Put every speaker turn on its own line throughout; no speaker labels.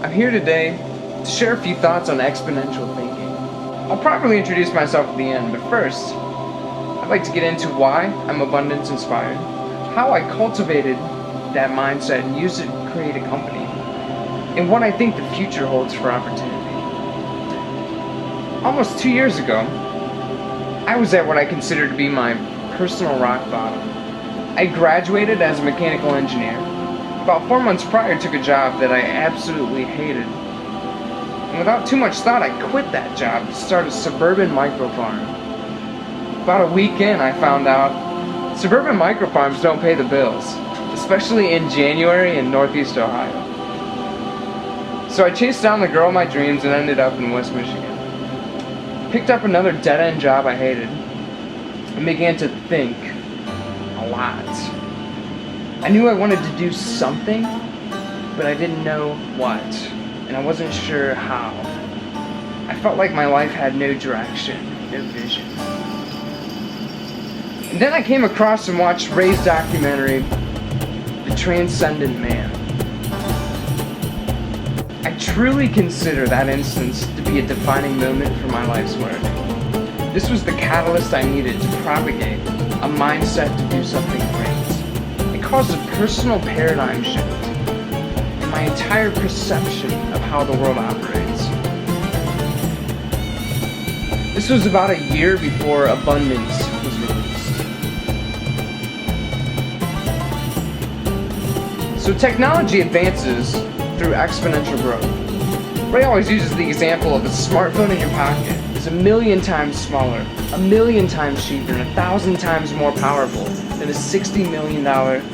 I'm here today to share a few thoughts on exponential thinking. I'll probably introduce myself at the end, but first, I'd like to get into why I'm abundance inspired, how I cultivated that mindset and used it to create a company, and what I think the future holds for opportunity. Almost 2 years ago, I was at what I consider to be my personal rock bottom. I graduated as a mechanical engineer. About 4 months prior, took a job that I absolutely hated. And without too much thought, I quit that job to start a suburban microfarm. About a week in, I found out suburban microfarms don't pay the bills, especially in January in Northeast Ohio. So I chased down the girl of my dreams and ended up in West Michigan. Picked up another dead-end job I hated and began to think a lot. I knew I wanted to do something, but I didn't know what, and I wasn't sure how. I felt like my life had no direction, no vision. And then I came across and watched Ray's documentary, The Transcendent Man. I truly consider that instance to be a defining moment for my life's work. This was the catalyst I needed to propagate a mindset to do something great. It caused a personal paradigm shift in my entire perception of how the world operates. This was about a year before Abundance was released. So technology advances through exponential growth. Ray always uses the example of a smartphone in your pocket is 1,000,000 times smaller, 1,000,000 times cheaper, and 1,000 times more powerful than a $60 million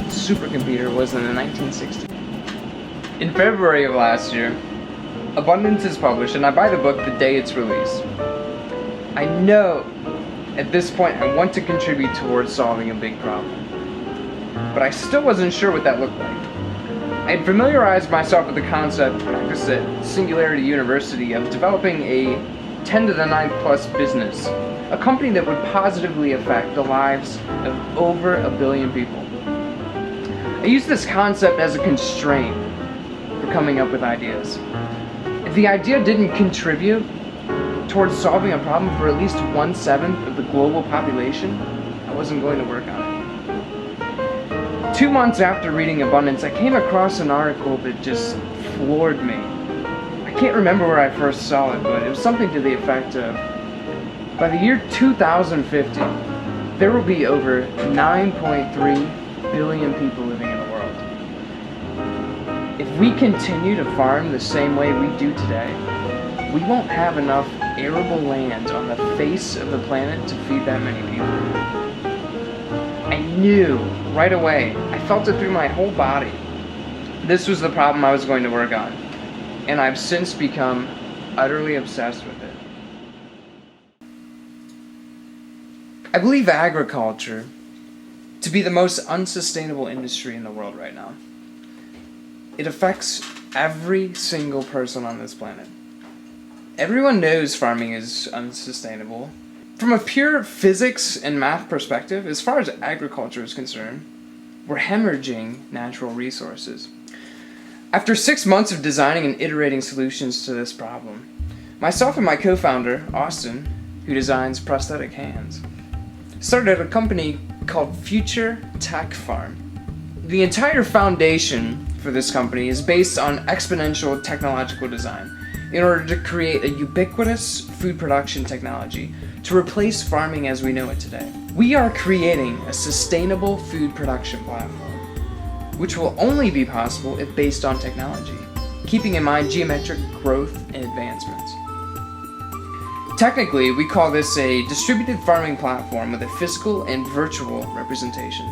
supercomputer was in the 1960s. In February of last year, Abundance is published, and I buy the book the day it's released. I know at this point I want to contribute towards solving a big problem, but I still wasn't sure what that looked like. I had familiarized myself with the concept practiced at Singularity University of developing a 10 to the 9th plus business, a company that would positively affect the lives of over 1 billion people. I used this concept as a constraint for coming up with ideas. If the idea didn't contribute towards solving a problem for at least 1/7 of the global population, I wasn't going to work on it. 2 months after reading Abundance, I came across an article that just floored me. I can't remember where I first saw it, but it was something to the effect of, by the year 2050, there will be over 9.3 billion people living in the world. If we continue to farm the same way we do today, we won't have enough arable land on the face of the planet to feed that many people. I knew right away, I felt it through my whole body. This was the problem I was going to work on, and I've since become utterly obsessed with it. I believe agriculture to be the most unsustainable industry in the world right now. It affects every single person on this planet. Everyone knows farming is unsustainable. From a pure physics and math perspective, as far as agriculture is concerned, we're hemorrhaging natural resources. After 6 months of designing and iterating solutions to this problem, myself and my co-founder, Austin, who designs prosthetic hands, started a company called Future Tech Farm. The entire foundation for this company is based on exponential technological design in order to create a ubiquitous food production technology to replace farming as we know it today. We are creating a sustainable food production platform, which will only be possible if based on technology, keeping in mind geometric growth and advancements. Technically, we call this a distributed farming platform with a physical and virtual representation.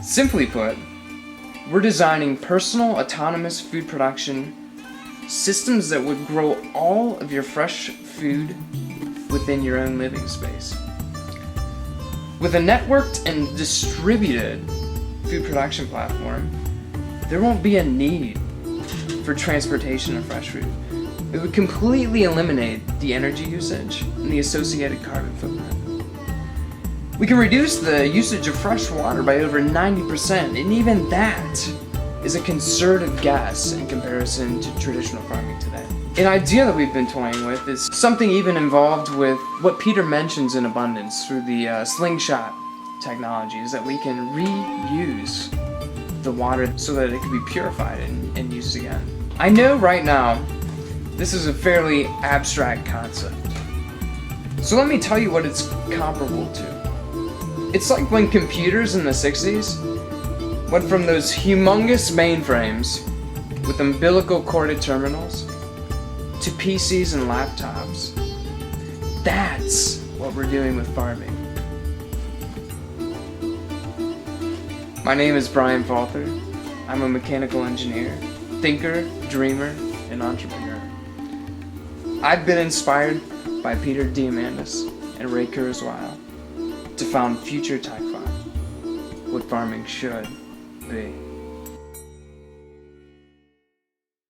Simply put, we're designing personal autonomous food production systems that would grow all of your fresh food within your own living space. With a networked and distributed food production platform, there won't be a need for transportation of fresh food. It would completely eliminate the energy usage and the associated carbon footprint. We can reduce the usage of fresh water by over 90%, and even that is a conservative guess in comparison to traditional farming today. An idea that we've been toying with is something even involved with what Peter mentions in abundance through the slingshot technology, is that we can reuse the water so that it can be purified and used again. I know right now this is a fairly abstract concept, so let me tell you what it's comparable to. It's like when computers in the 60s went from those humongous mainframes with umbilical corded terminals to PCs and laptops. That's what we're doing with farming. My name is Brian Falther. I'm a mechanical engineer, thinker, dreamer, and entrepreneur. I've been inspired by Peter Diamandis and Ray Kurzweil to found Future Tech Farm, what farming should be.